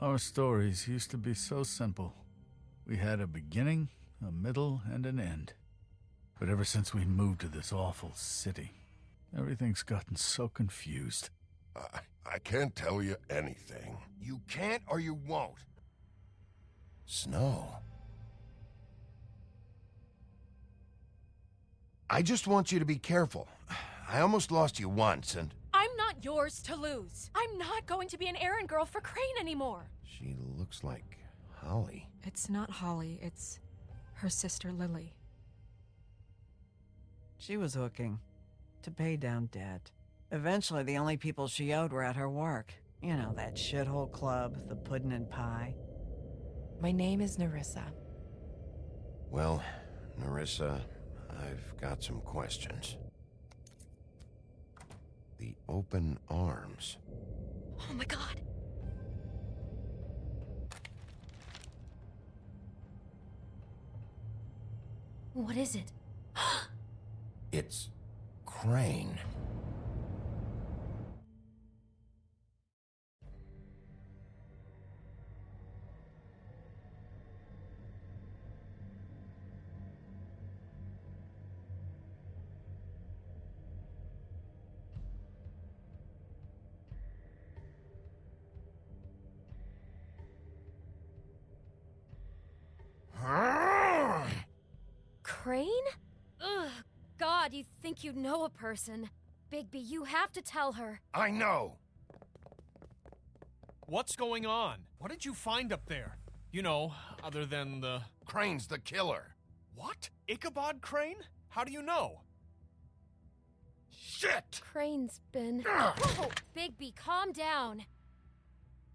Our stories used to be so simple. We had a beginning, a middle, and an end. But ever since we moved to this awful city, everything's gotten so confused. I can't tell you anything. You can't or you won't. Snow. I just want you to be careful. I almost lost you once, and... I'm not yours to lose. I'm not going to be an errand girl for Crane anymore. She looks like Holly. It's not Holly, it's her sister Lily. She was hooking to pay down debt. Eventually, the only people she owed were at her work. You know, that shithole club, the Puddin' and Pie. My name is Nerissa. Well, Nerissa, I've got some questions. The open arms. Oh my god. What is it? It's Crane. Crane? Ugh, God, you think you know a person. Bigby, you have to tell her. I know! What's going on? What did you find up there? You know, other than the... Crane's the killer. What? Ichabod Crane? How do you know? Shit! Crane's been... Whoa! Bigby, calm down.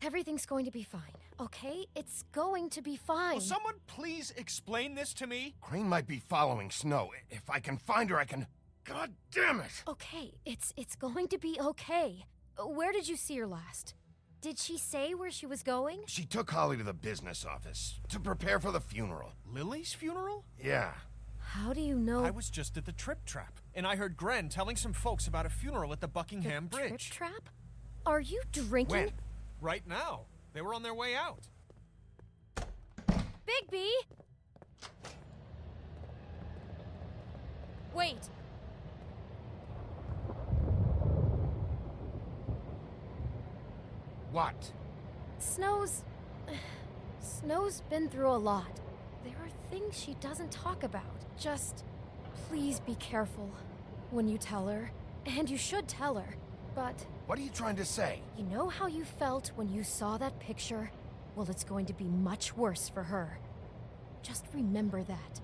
Everything's going to be fine, okay? It's going to be fine. Will someone please explain this to me? Crane might be following Snow. If I can find her, I can... God damn it! Okay, it's going to be okay. Where did you see her last? Did she say where she was going? She took Holly to the business office to prepare for the funeral. Lily's funeral? Yeah. How do you know? I was just at the Trip Trap, and I heard Gren telling some folks about a funeral at the Buckingham The Bridge. Trip Trap? Are you drinking? When? Right now. They were on their way out. Bigby! Wait. What? Snow's been through a lot. There are things she doesn't talk about. Just please be careful when you tell her. And you should tell her. But What are you trying to say? you know how you felt when you saw that picture? Well, it's going to be much worse for her. Just remember that.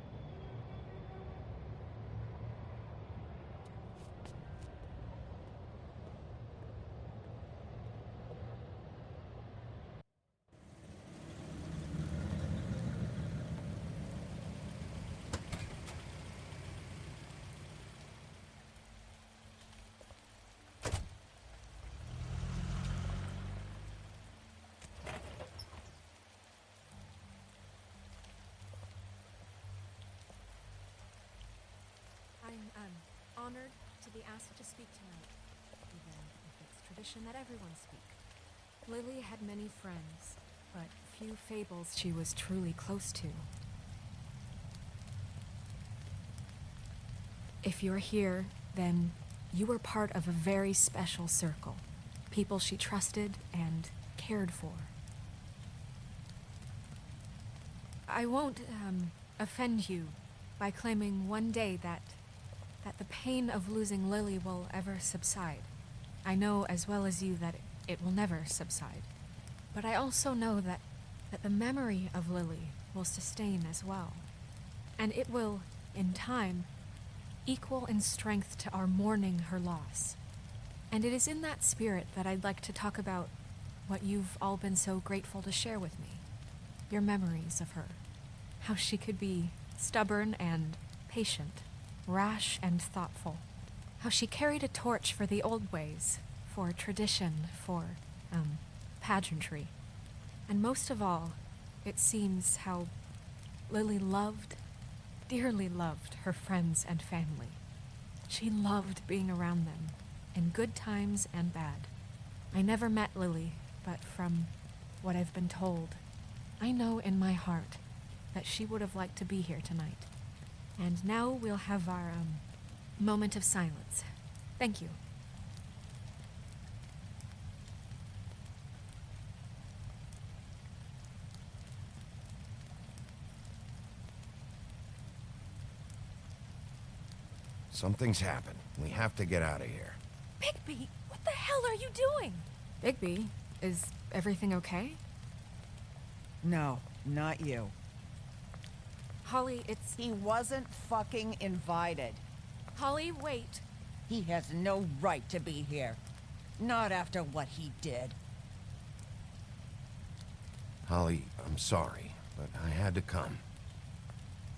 I'm honored to be asked to speak tonight, even if it's tradition that everyone speak. Lily had many friends, but few fables she was truly close to. If you're here, then you were part of a very special circle. People she trusted and cared for. I won't offend you by claiming one day that the pain of losing Lily will ever subside. I know as well as you that it will never subside. But I also know that the memory of Lily will sustain as well. And it will, in time, equal in strength to our mourning her loss. And it is in that spirit that I'd like to talk about what you've all been so grateful to share with me. Your memories of her. How she could be stubborn and patient, rash and thoughtful. How she carried a torch for the old ways, for tradition, for, pageantry. And most of all, it seems how Lily loved, dearly loved her friends and family. She loved being around them, in good times and bad. I never met Lily, but from what I've been told. I know in my heart that she would have liked to be here tonight. And now we'll have our, moment of silence. Thank you. Something's happened. We have to get out of here. Bigby, what the hell are you doing? Bigby, is everything okay? No, not you. Holly, it's... He wasn't fucking invited. Holly, wait. He has no right to be here. Not after what he did. Holly, I'm sorry, but I had to come.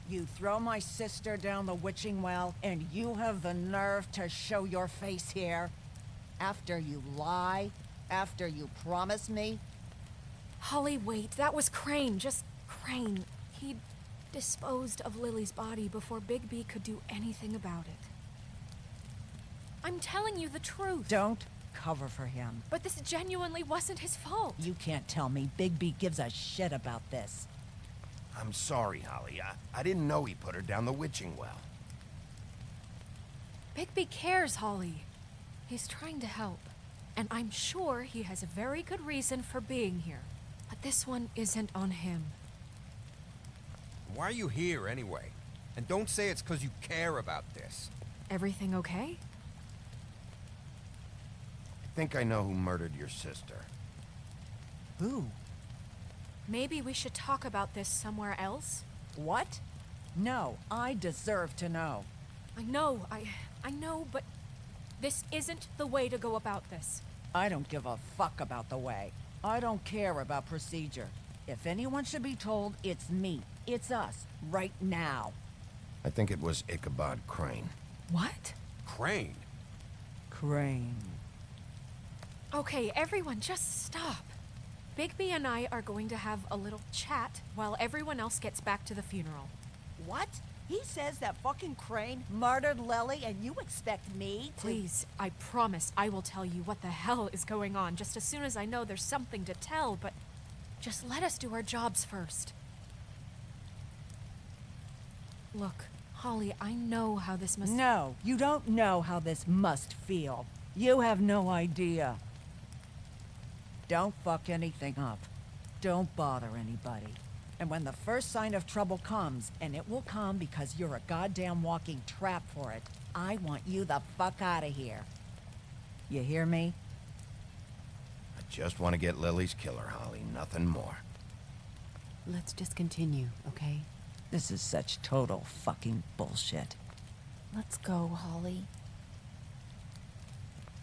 You throw my sister down the witching well, and you have the nerve to show your face here? After you lie? After you promise me? Holly, wait. That was Crane. Just Crane. He disposed of Lily's body before Bigby could do anything about it. I'm telling you the truth. Don't cover for him. But this genuinely wasn't his fault. You can't tell me Bigby gives a shit about this. I'm sorry, Holly. I didn't know he put her down the witching well. Bigby cares, Holly. He's trying to help. And I'm sure he has a very good reason for being here. But this one isn't on him. Why are you here anyway? And don't say it's because you care about this. Everything okay? I think I know who murdered your sister. Who? Maybe we should talk about this somewhere else? What? No, I deserve to know. I know, but this isn't the way to go about this. I don't give a fuck about the way. I don't care about procedure. If anyone should be told, it's me. It's us. Right now. I think it was Ichabod Crane. What? Crane? Crane. Okay, everyone, just stop. Bigby and I are going to have a little chat while everyone else gets back to the funeral. What? He says that fucking Crane murdered Lily and you expect me to... Please, I promise I will tell you what the hell is going on just as soon as I know there's something to tell, but just let us do our jobs first. Look, Holly, I know how this must... No, you don't know how this must feel. You have no idea. Don't fuck anything up. Don't bother anybody. And when the first sign of trouble comes, and it will come because you're a goddamn walking trap for it, I want you the fuck out of here. You hear me? I just want to get Lily's killer, Holly. Nothing more. Let's just continue, okay? This is such total fucking bullshit. Let's go, Holly.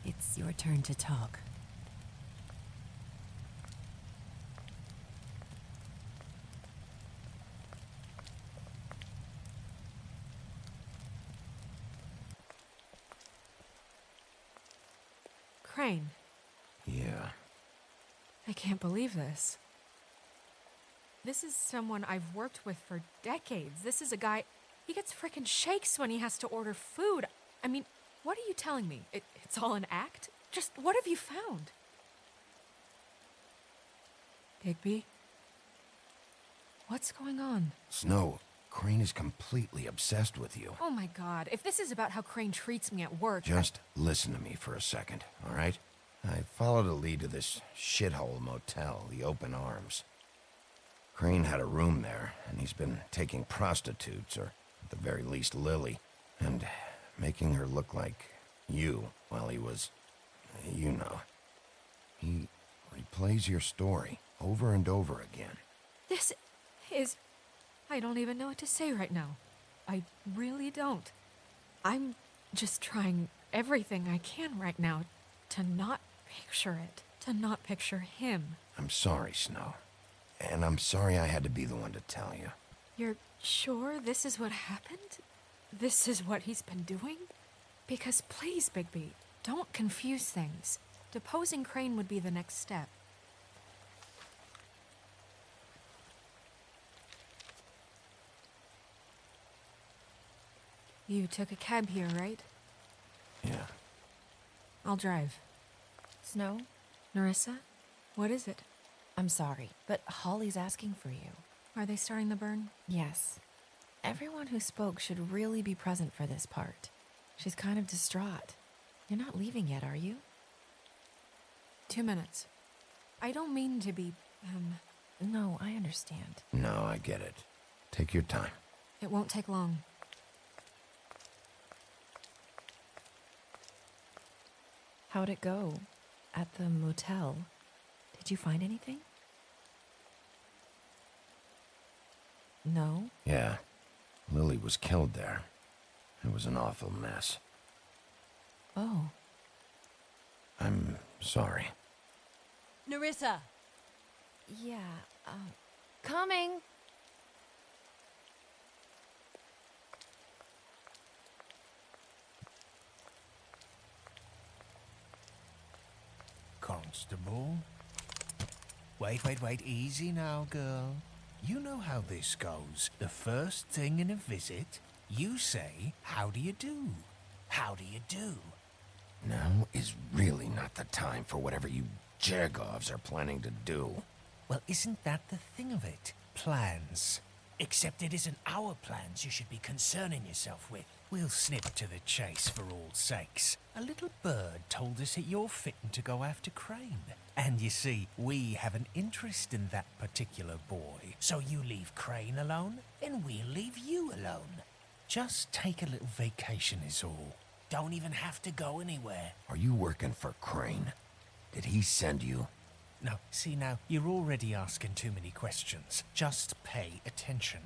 It's your turn to talk. Crane, Yeah. I can't believe this. This is someone I've worked with for decades. This is a guy... He gets frickin' shakes when he has to order food. I mean, what are you telling me? It's all an act? Just what have you found? Bigby? What's going on? Snow, Crane is completely obsessed with you. Oh my god, if this is about how Crane treats me at work... Just listen to me for a second, all right? I followed a lead to this shithole motel, the Open Arms. Crane had a room there, and he's been taking prostitutes, or at the very least Lily, and making her look like you while he was... you know. He replays your story over and over again. This is... I don't even know what to say right now. I really don't. I'm just trying everything I can right now to not picture it, to not picture him. I'm sorry, Snow. And I'm sorry I had to be the one to tell you. You're sure this is what happened? This is what he's been doing? Because please, Bigby, don't confuse things. Deposing Crane would be the next step. You took a cab here, right? Yeah. I'll drive. Snow? Nerissa? What is it? I'm sorry, but Holly's asking for you. Are they starting the burn? Yes. Everyone who spoke should really be present for this part. She's kind of distraught. You're not leaving yet, are you? 2 minutes. I don't mean to be, No, I understand. No, I get it. Take your time. It won't take long. How'd it go? At the motel? Did you find anything? No? Yeah. Lily was killed there. It was an awful mess. Oh. I'm sorry. Nerissa! Yeah, coming! Constable? Wait, easy now, girl. You know how this goes. The first thing in a visit, you say, how do you do? How do you do? Now is really not the time for whatever you Jergovs are planning to do. Well, isn't that the thing of it? Plans. Except it isn't our plans you should be concerning yourself with. We'll snip to the chase for all sakes. A little bird told us that you're fitting to go after Crane. And you see, we have an interest in that particular boy. So you leave Crane alone, and we'll leave you alone. Just take a little vacation is all. Don't even have to go anywhere. Are you working for Crane? Did he send you? No, see now, you're already asking too many questions. Just pay attention.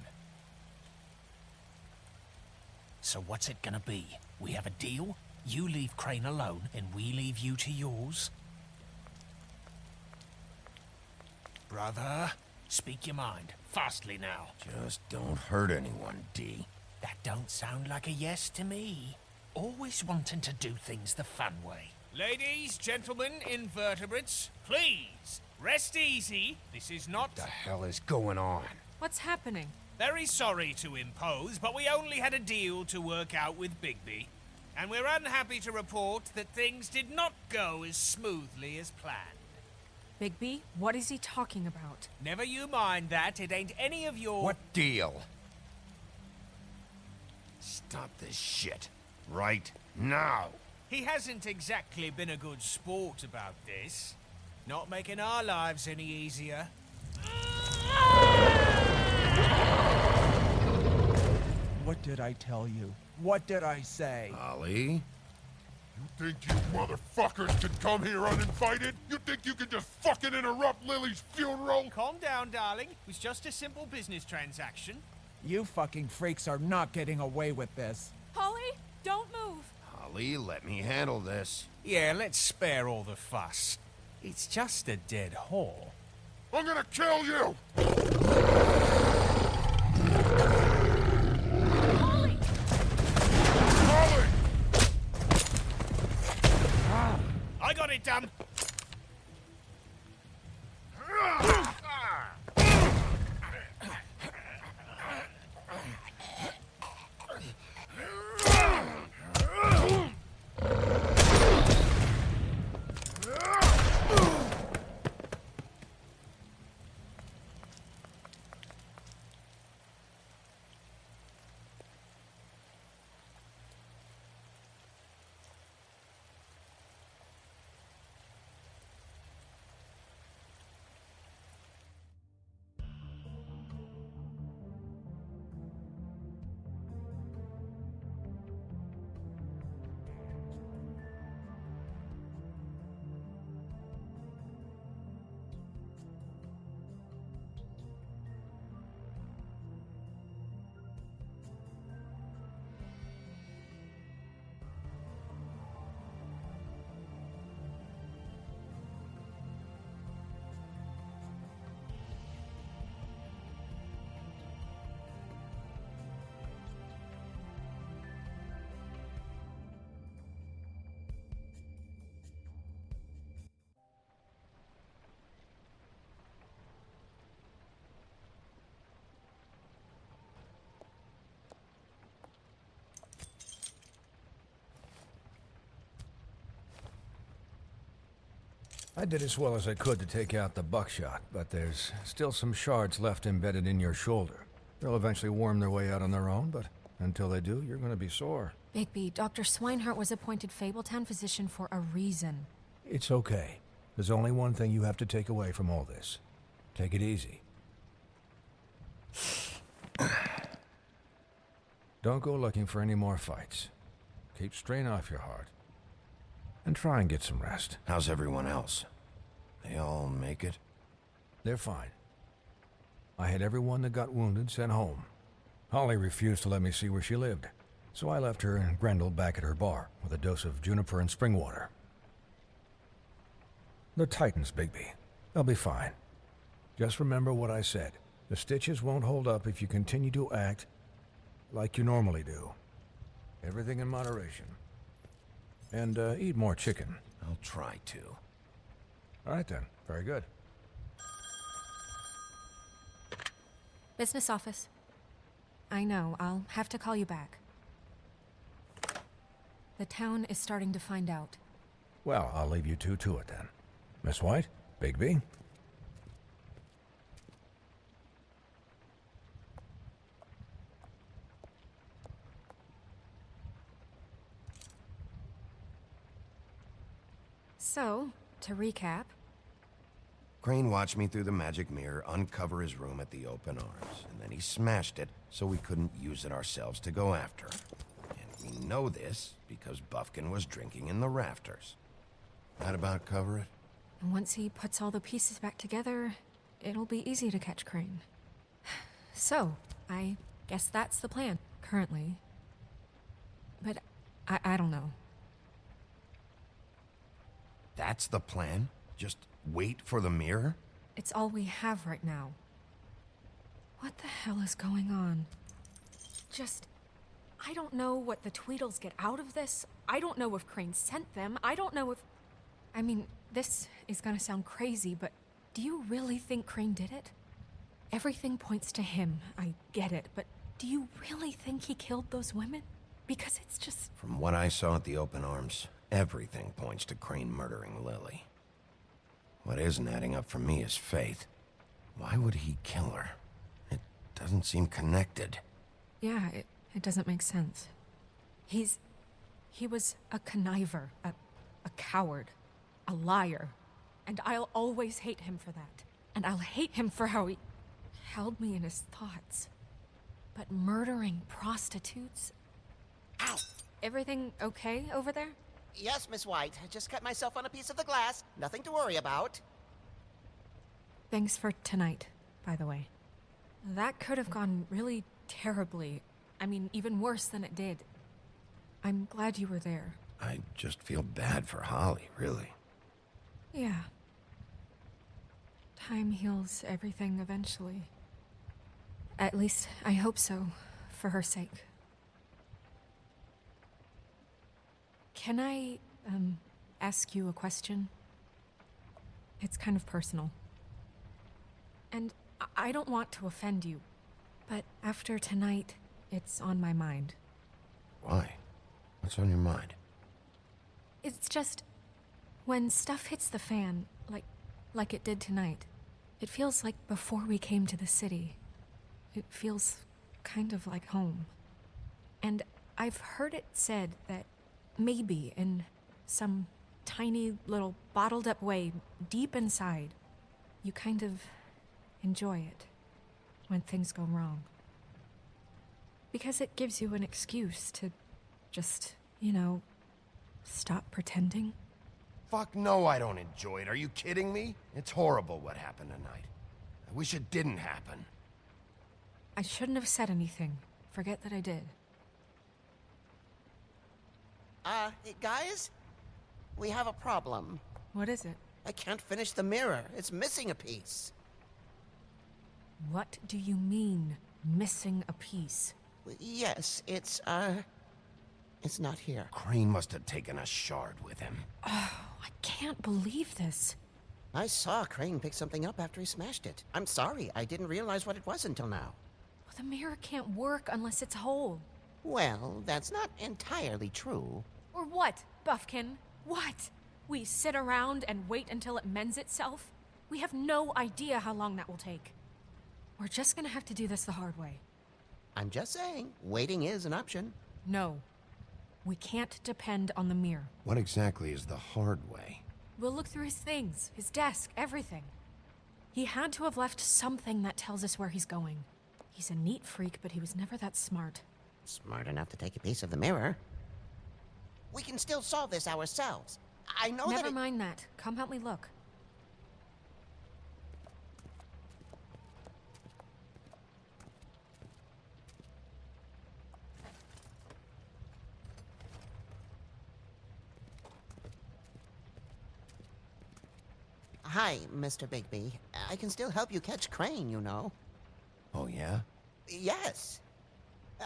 So what's it gonna be? We have a deal? You leave Crane alone, and we leave you to yours? Brother, speak your mind. Fastly now. Just don't hurt anyone, D. That don't sound like a yes to me. Always wanting to do things the fun way. Ladies, gentlemen, invertebrates, please, rest easy. This is not... What the hell is going on? What's happening? Very sorry to impose, but we only had a deal to work out with Bigby. And we're unhappy to report that things did not go as smoothly as planned. Bigby, what is he talking about? Never you mind that, it ain't any of your... What deal? Stop this shit. Right now. He hasn't exactly been a good sport about this. Not making our lives any easier. What did I tell you? What did I say? Ollie? You think you motherfuckers can come here uninvited? You think you can just fucking interrupt Lily's funeral? Calm down, darling. It was just a simple business transaction. You fucking freaks are not getting away with this. Holly, don't move! Ollie, let me handle this. Yeah, let's spare all the fuss. It's just a dead whore. I'm gonna kill you! Holly! Holly! I got it done. I did as well as I could to take out the buckshot, but there's still some shards left embedded in your shoulder. They'll eventually worm their way out on their own, but until they do, you're gonna be sore. Bigby, Dr. Swinehart was appointed Fabletown physician for a reason. It's okay. There's only one thing you have to take away from all this. Take it easy. Don't go looking for any more fights. Keep strain off your heart. And try and get some rest. How's everyone else? They all make it? They're fine. I had everyone that got wounded sent home. Holly refused to let me see where she lived, so I left her and Grendel back at her bar with a dose of juniper and spring water. They're Titans, Bigby. They'll be fine. Just remember what I said. The stitches won't hold up if you continue to act like you normally do. Everything in moderation. And eat more chicken. I'll try to. All right then. Very good. Business office. I know, I'll have to call you back. The town is starting to find out. Well, I'll leave you two to it then. Miss White, Bigby. So, to recap... Crane watched me through the magic mirror uncover his room at the open arms, and then he smashed it so we couldn't use it ourselves to go after him. And we know this because Buffkin was drinking in the rafters. That about cover it? And once he puts all the pieces back together, it'll be easy to catch Crane. So, I guess that's the plan, currently. But I don't know. That's the plan? Just wait for the mirror? It's all we have right now. What the hell is going on? I don't know what the Tweedles get out of this. I don't know if Crane sent them. I don't know if... I mean, this is gonna sound crazy, but do you really think Crane did it? Everything points to him, I get it, but do you really think he killed those women? Because it's just... From what I saw at the open arms, everything points to Crane murdering Lily. What isn't adding up for me is Faith. Why would he kill her? It doesn't seem connected. Yeah, it doesn't make sense. He was a conniver, a coward, a liar. And I'll always hate him for that. And I'll hate him for how he held me in his thoughts. But murdering prostitutes? Ow! Everything okay over there? Yes, Miss White. I just cut myself on a piece of the glass. Nothing to worry about. Thanks for tonight, by the way. That could have gone really terribly. I mean, even worse than it did. I'm glad you were there. I just feel bad for Holly, really. Yeah. Time heals everything eventually. At least, I hope so, for her sake. Can I, ask you a question? It's kind of personal. And I don't want to offend you, but after tonight, it's on my mind. Why? What's on your mind? It's just, when stuff hits the fan, like it did tonight, it feels like before we came to the city. It feels kind of like home. And I've heard it said that maybe in some tiny little bottled up way deep inside, you kind of enjoy it when things go wrong. Because it gives you an excuse to just, stop pretending. Fuck no, I don't enjoy it. Are you kidding me? It's horrible what happened tonight. I wish it didn't happen. I shouldn't have said anything. Forget that I did. Hey, guys? We have a problem. What is it? I can't finish the mirror. It's missing a piece. What do you mean, missing a piece? Yes, it's not here. Crane must have taken a shard with him. Oh, I can't believe this. I saw Crane pick something up after he smashed it. I'm sorry, I didn't realize what it was until now. Well, the mirror can't work unless it's whole. Well, that's not entirely true. Or what, Buffkin? What? We sit around and wait until it mends itself? We have no idea how long that will take. We're just gonna have to do this the hard way. I'm just saying, waiting is an option. No. We can't depend on the mirror. What exactly is the hard way? We'll look through his things, his desk, everything. He had to have left something that tells us where he's going. He's a neat freak, but he was never that smart. Smart enough to take a piece of the mirror. We can still solve this ourselves. I know that Never mind that. Come help me look. Hi, Mr. Bigby. I can still help you catch Crane, you know. Oh, yeah? Yes.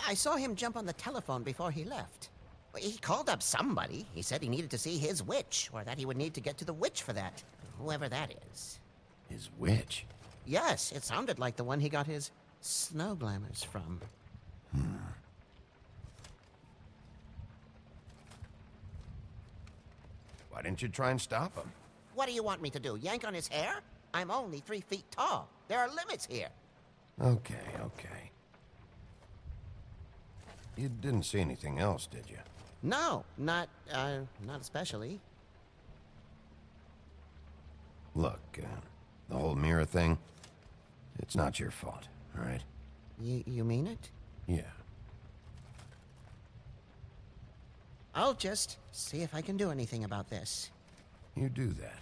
I saw him jump on the telephone before he left. He called up somebody. He said he needed to see his witch, or that he would need to get to the witch for that. Whoever that is. His witch? Yes, it sounded like the one he got his snow glamours from. Why didn't you try and stop him? What do you want me to do, yank on his hair? I'm only 3 feet tall. There are limits here. Okay, okay. You didn't see anything else, did you? No, not especially. Look, the whole mirror thing, it's not your fault, all right? You mean it? Yeah. I'll just see if I can do anything about this. You do that.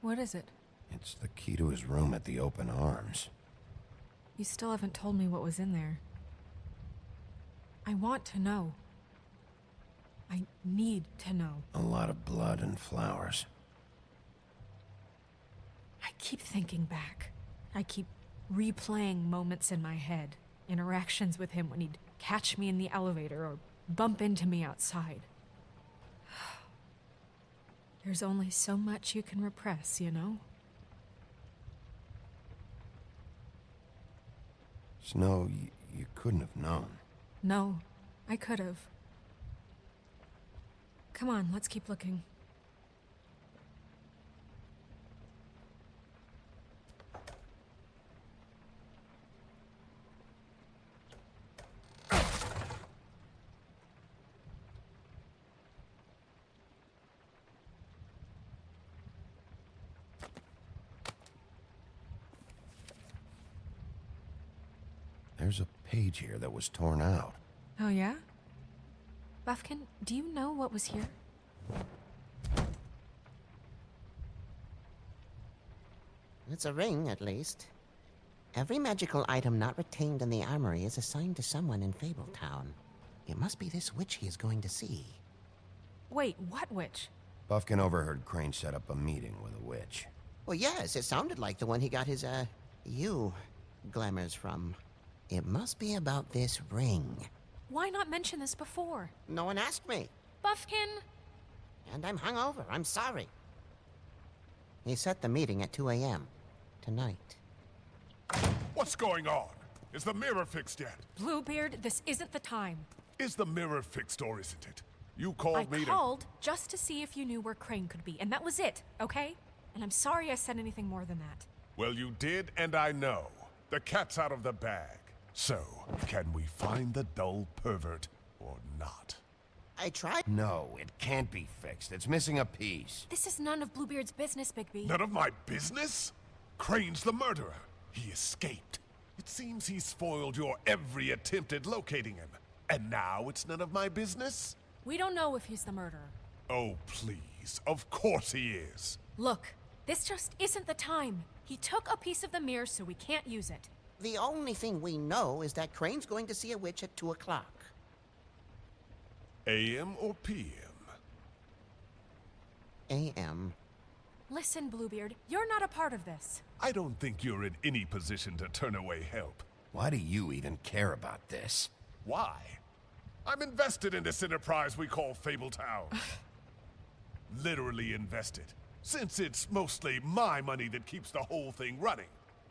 What is it? It's the key to his room at the open arms. You still haven't told me what was in there. I want to know. I need to know. A lot of blood and flowers. I keep thinking back. I keep replaying moments in my head. Interactions with him when he'd catch me in the elevator or bump into me outside. There's only so much you can repress, you know? Snow, you couldn't have known. No, I could have. Come on, let's keep looking. There's a page here that was torn out. Oh, yeah? Buffkin, do you know what was here? It's a ring, at least. Every magical item not retained in the armory is assigned to someone in Fabletown. It must be this witch he is going to see. Wait, what witch? Buffkin overheard Crane set up a meeting with a witch. Well, yes, it sounded like the one he got his, glamours from. It must be about this ring. Why not mention this before? No one asked me. Buffkin! And I'm hungover. I'm sorry. He set the meeting at 2 a.m. tonight. What's going on? Is the mirror fixed yet? Bluebeard, this isn't the time. Is the mirror fixed or isn't it? You called me I called just to see if you knew where Crane could be, and that was it, okay? And I'm sorry I said anything more than that. Well, you did, and I know. The cat's out of the bag. So, can we find the dull pervert or not? I tried. No, it can't be fixed. It's missing a piece. This is none of Bluebeard's business, Bigby. None of my business? Crane's the murderer. He escaped. It seems he spoiled your every attempt at locating him. And now it's none of my business? We don't know if he's the murderer. Oh, please. Of course he is. Look, this just isn't the time. He took a piece of the mirror, so we can't use it. The only thing we know is that Crane's going to see a witch at 2 o'clock. AM or PM? AM. Listen, Bluebeard, you're not a part of this. I don't think you're in any position to turn away help. Why do you even care about this? Why? I'm invested in this enterprise we call Fabletown. literally invested, since it's mostly my money that keeps the whole thing running.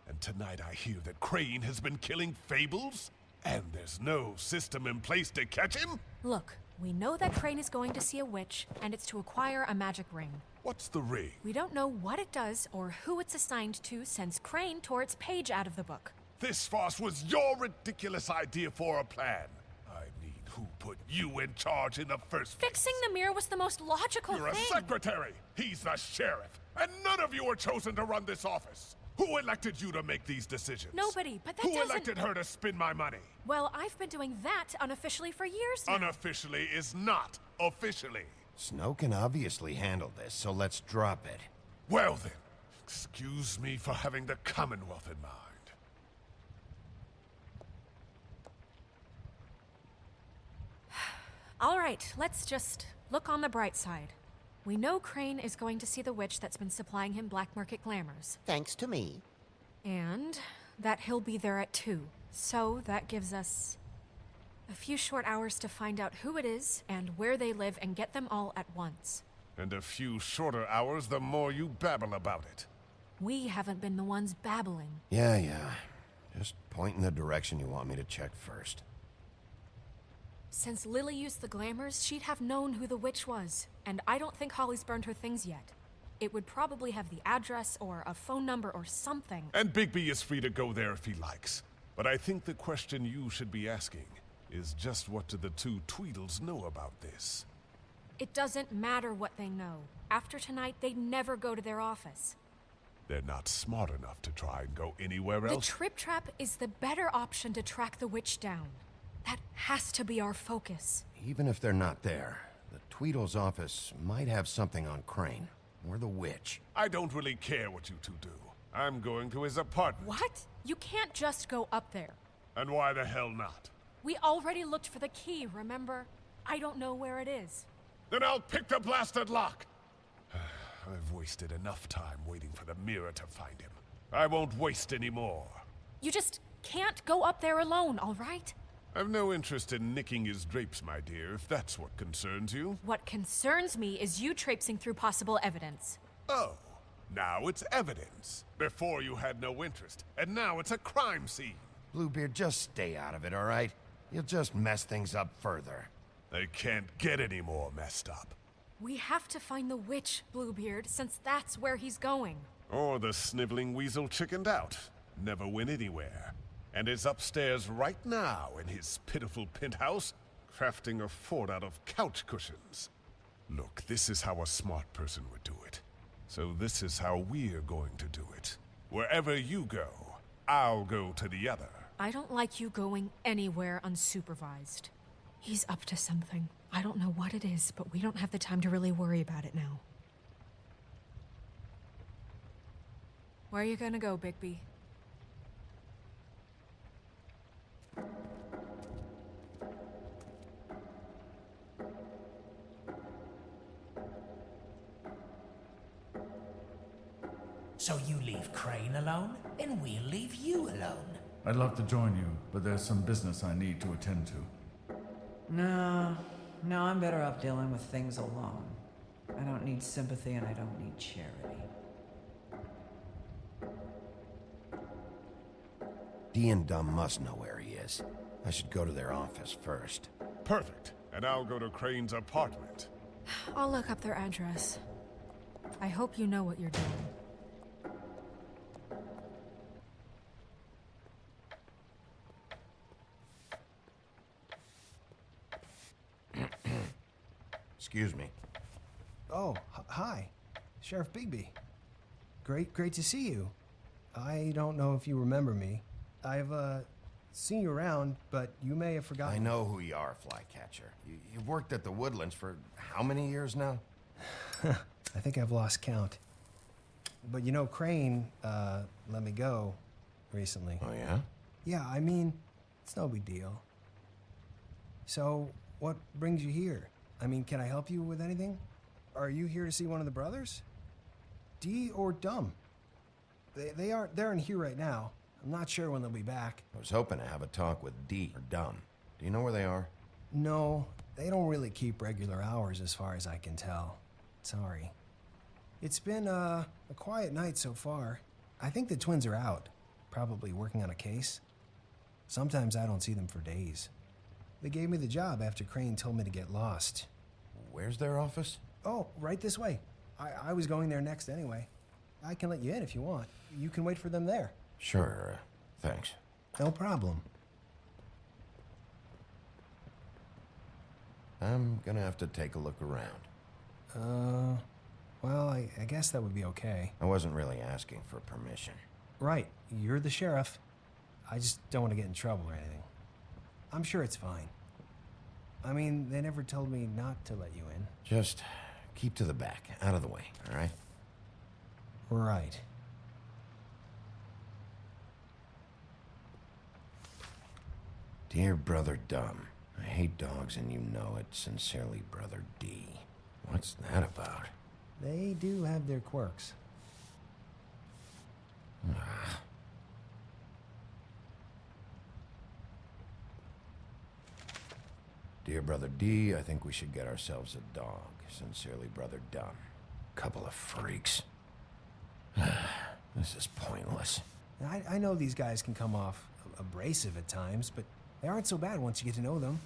And tonight I hear that Crane has been killing Fables, and there's no system in place to catch him? Look, we know that Crane is going to see a witch, and it's to acquire a magic ring. What's the ring? We don't know what it does or who it's assigned to since Crane tore its page out of the book. This farce was your ridiculous idea for a plan. I mean, who put you in charge in the first place? Fixing the mirror was the most logical You're thing. a secretary. He's the sheriff. And none of you are chosen to run this office. Who elected you to make these decisions? Nobody, but that Who doesn't... elected her to spend my money? Well, I've been doing that unofficially for years now. Unofficially is not officially. Snow can obviously handle this, so let's drop it. Well then, excuse me for having the Commonwealth in mind. All right, let's just look on the bright side. We know Crane is going to see the witch that's been supplying him black market glamours. Thanks to me. And that he'll be there at 2. So that gives us a few short hours to find out who it is and where they live and get them all at once. And a few shorter hours the more you babble about it. We haven't been the ones babbling. Yeah. Just point in the direction you want me to check first. Since Lily used the glamours, she'd have known who the witch was. And I don't think Holly's burned her things yet. It would probably have the address or a phone number or something. And Bigby is free to go there if he likes. But I think the question you should be asking is just what do the two Tweedles know about this? It doesn't matter what they know. After tonight, they'd never go to their office. They're not smart enough to try and go anywhere else? The Trip Trap is the better option to track the witch down. That has to be our focus. Even if they're not there, the Tweedle's office might have something on Crane, or the witch. I don't really care what you two do. I'm going to his apartment. What? You can't just go up there. And why the hell not? We already looked for the key, remember? I don't know where it is. Then I'll pick the blasted lock! I've wasted enough time waiting for the mirror to find him. I won't waste any more. You just can't go up there alone, all right? I've no interest in nicking his drapes, my dear, if that's what concerns you. What concerns me is you traipsing through possible evidence. Oh, now it's evidence. Before you had no interest, and now it's a crime scene. Bluebeard, just stay out of it, all right? You'll just mess things up further. They can't get any more messed up. We have to find the witch, Bluebeard, since that's where he's going. Or the sniveling weasel chickened out. Never went anywhere. And is upstairs right now in his pitiful penthouse, crafting a fort out of couch cushions. Look, this is how a smart person would do it. So this is how we're going to do it. Wherever you go, I'll go to the other. I don't like you going anywhere unsupervised. He's up to something. I don't know what it is, but we don't have the time to really worry about it now. Where are you gonna go, Bigby? So you leave Crane alone, and we'll leave you alone. I'd love to join you, but there's some business I need to attend to. No, I'm better off dealing with things alone. I don't need sympathy and I don't need charity. Dee and Dumb must know where he is. I should go to their office first. Perfect. And I'll go to Crane's apartment. I'll look up their address. I hope you know what you're doing. Excuse me. Oh, hi. Sheriff Bigby. Great to see you. I don't know if you remember me. I've, seen you around, but you may have forgotten. I know who you are, Flycatcher. You've worked at the Woodlands for how many years now? I think I've lost count. But you know, Crane, let me go recently. Oh, yeah? Yeah, I mean, it's no big deal. So, what brings you here? I mean, can I help you with anything? Are you here to see one of the brothers? Dee or Dumb? They're in here right now. I'm not sure when they'll be back. I was hoping to have a talk with Dee or Dumb. Do you know where they are? No, they don't really keep regular hours as far as I can tell. Sorry. It's been, a quiet night so far. I think the twins are out, probably working on a case. Sometimes I don't see them for days. They gave me the job after Crane told me to get lost. Where's their office? Oh, right this way. I was going there next anyway. I can let you in if you want. You can wait for them there. Sure, thanks. No problem. I'm gonna have to take a look around. Well, I guess that would be okay. I wasn't really asking for permission. Right, you're the sheriff. I just don't want to get in trouble or anything. I'm sure it's fine. I mean, they never told me not to let you in. Just keep to the back, out of the way, all right? Right. Dear Brother Dumb, I hate dogs and you know it. Sincerely, Brother D. What's that about? They do have their quirks. Dear Brother D, I think we should get ourselves a dog. Sincerely, Brother Dumb. Couple of freaks. This is pointless. I know these guys can come off abrasive at times, but they aren't so bad once you get to know them.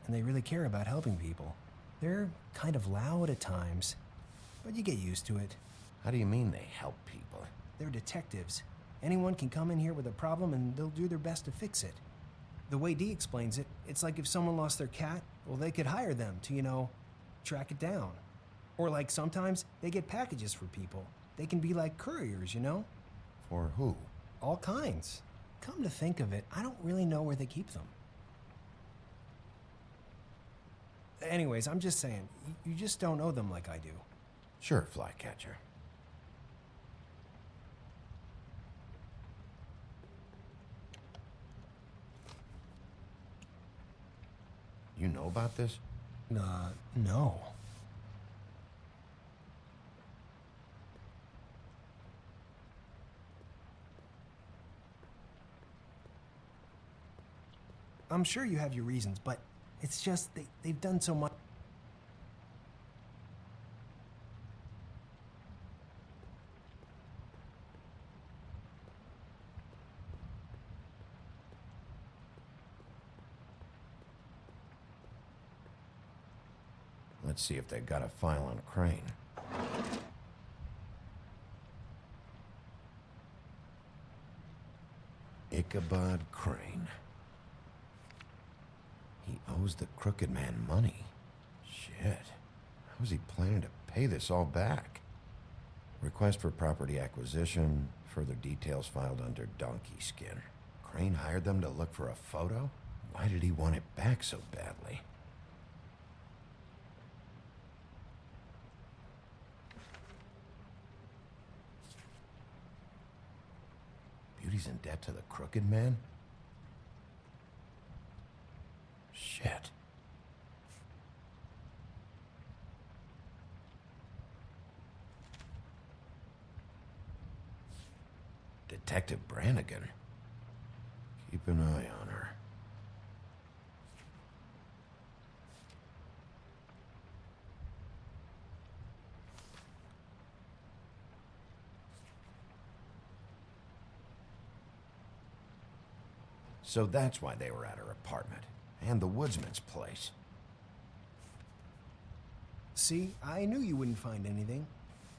And they really care about helping people. They're kind of loud at times, but you get used to it. How do you mean they help people? They're detectives. Anyone can come in here with a problem and they'll do their best to fix it. The way Dee explains it, it's like if someone lost their cat, well, they could hire them to, track it down. Or like sometimes they get packages for people. They can be like couriers, For who? All kinds. Come to think of it, I don't really know where they keep them. Anyways, I'm just saying, you just don't know them like I do. Sure, Flycatcher. You know about this? No. I'm sure you have your reasons, but it's just they've done so much. Let's see if they got a file on Crane. Ichabod Crane. He owes the crooked man money. Shit. How's he planning to pay this all back? Request for property acquisition. Further details filed under donkey skin. Crane hired them to look for a photo? Why did he want it back so badly? Beauty's in debt to the crooked man? Shit. Detective Brannigan. Keep an eye on her. So that's why they were at her apartment. And the woodsman's place. See, I knew you wouldn't find anything.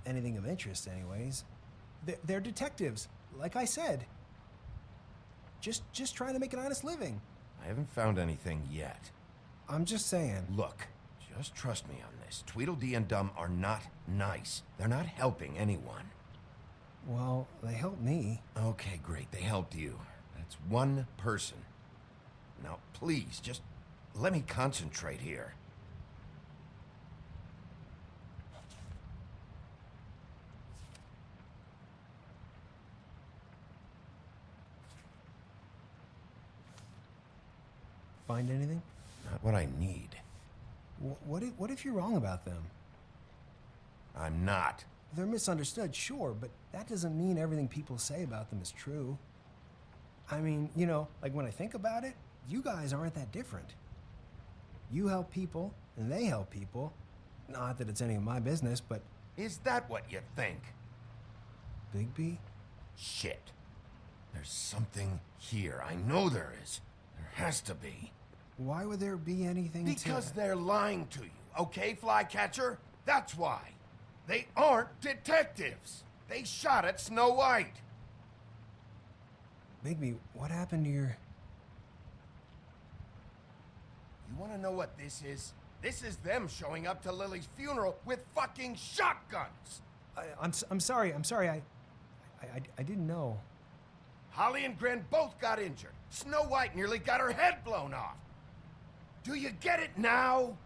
Anything of interest, anyways. They're detectives, like I said. Just trying to make an honest living. I haven't found anything yet. I'm just saying. Look, just trust me on this. Tweedledee and Dumb are not nice. They're not helping anyone. Well, they helped me. Okay, great. They helped you. That's one person. Now, please, just let me concentrate here. Find anything? Not what I need. What if you're wrong about them? I'm not. They're misunderstood, sure, but that doesn't mean everything people say about them is true. I mean, like when I think about it, you guys aren't that different. You help people, and they help people, Not that it's any of my business, but... Is that what you think? Bigby? Shit. There's something here. I know there is. There has to be. Why would there be anything Because they're lying to you, okay, Flycatcher? That's why. They aren't detectives. They shot at Snow White. Bigby, what happened to your... You want to know what this is? This is them showing up to Lily's funeral with fucking shotguns. I'm sorry. I didn't know. Holly and Gren both got injured. Snow White nearly got her head blown off. Do you get it now?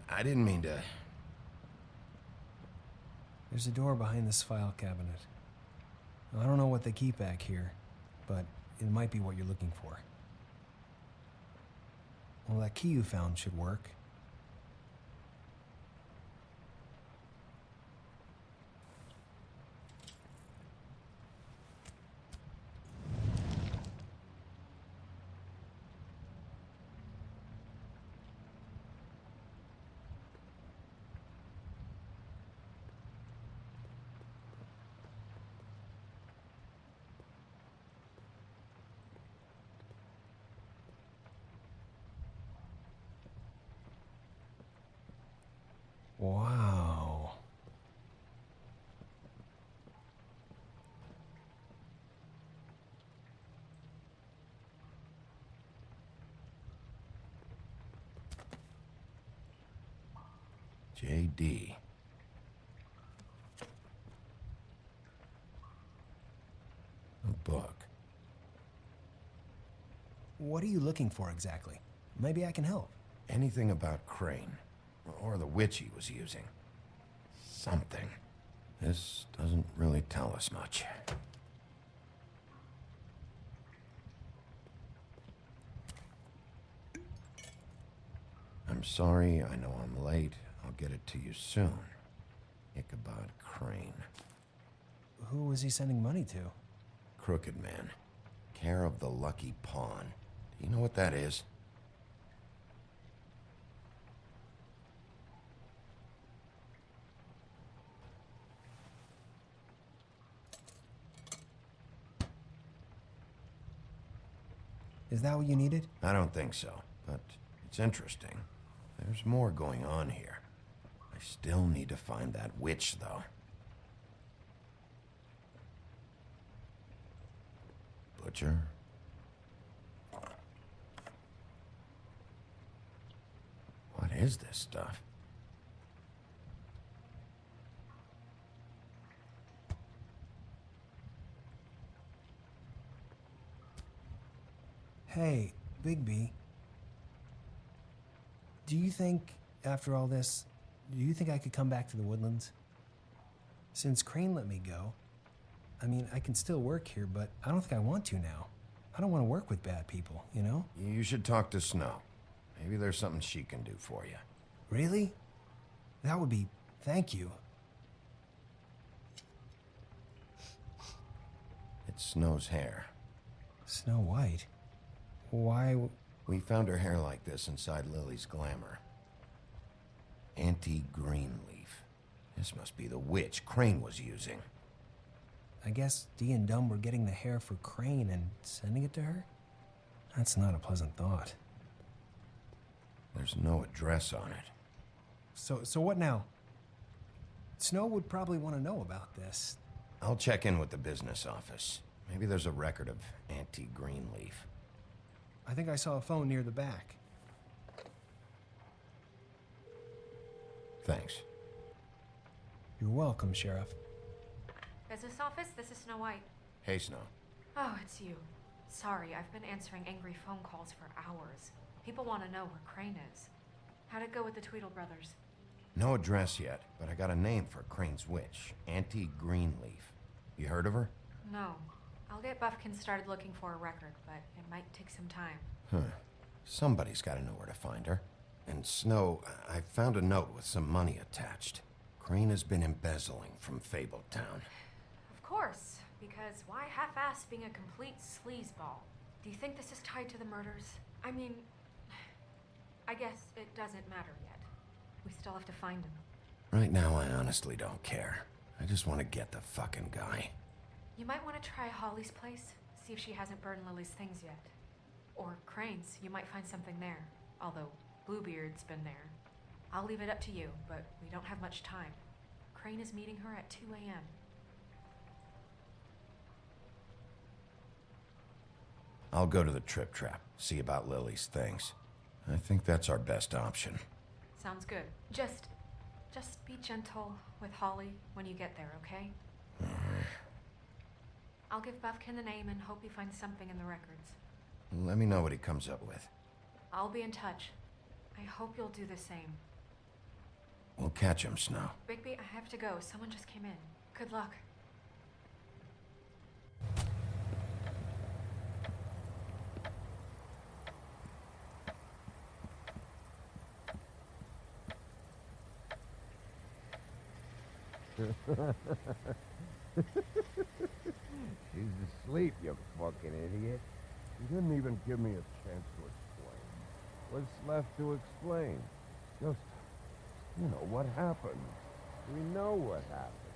I didn't mean to... There's a door behind this file cabinet. I don't know what they keep back here, but it might be what you're looking for. Well, that key you found should work. Wow. J.D. A book. What are you looking for exactly? Maybe I can help. Anything about Crane, or the witch he was using. Something. This doesn't really tell us much. I'm sorry, I know I'm late. I'll get it to you soon. Ichabod Crane. Who was he sending money to? Crooked Man. Care of the Lucky Pawn. Do you know what that is? Is that what you needed? I don't think so, but it's interesting. There's more going on here. I still need to find that witch, though. Butcher? What is this stuff? Hey, Bigby. Do you think, after all this, do you think I could come back to the Woodlands? Since Crane let me go, I mean, I can still work here, but I don't think I want to now. I don't want to work with bad people, you know? You should talk to Snow. Maybe there's something she can do for you. Really? That would be... thank you. It's Snow's hair. Snow White? Why... We found her hair like this inside Lily's glamour. Anti-green leaf. This must be the witch Crane was using. I guess Dee and Dumb were getting the hair for Crane and sending it to her? That's not a pleasant thought. There's no address on it. So what now? Snow would probably want to know about this. I'll check in with the business office. Maybe there's a record of anti-green leaf. I think I saw a phone near the back. Thanks. You're welcome, Sheriff. Business office, this is Snow White. Hey, Snow. Oh, it's you. Sorry, I've been answering angry phone calls for hours. People want to know where Crane is. How'd it go with the Tweedle brothers? No address yet, but I got a name for Crane's witch. Anti-Greenleaf. You heard of her? No. I'll get Buffkin started looking for a record, but it might take some time. Huh. Somebody's got to know where to find her. And Snow, I found a note with some money attached. Crane has been embezzling from Fabletown. Of course. Because why half-ass being a complete sleazeball? Do you think this is tied to the murders? I mean, I guess it doesn't matter yet. We still have to find him. Right now, I honestly don't care. I just want to get the fucking guy. You might want to try Holly's place, see if she hasn't burned Lily's things yet. Or Crane's, you might find something there. Although, Bluebeard's been there. I'll leave it up to you, but we don't have much time. Crane is meeting her at 2 a.m. I'll go to the Trip Trap, see about Lily's things. I think that's our best option. Sounds good. Just be gentle with Holly when you get there, okay? I'll give Buffkin a name and hope he finds something in the records. Let me know what he comes up with. I'll be in touch. I hope you'll do the same. We'll catch him, Snow. Bigby, I have to go. Someone just came in. Good luck. She's asleep, you fucking idiot. You didn't even give me a chance to explain. What's left to explain? Just, you know, what happened. We know what happened.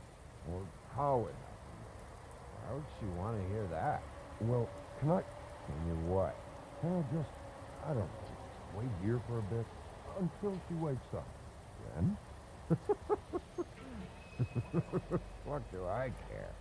Or how it happened. Why would she want to hear that? Well, can you what? Can I just, I don't know, just wait here for a bit? Until she wakes up. Then? What do I care?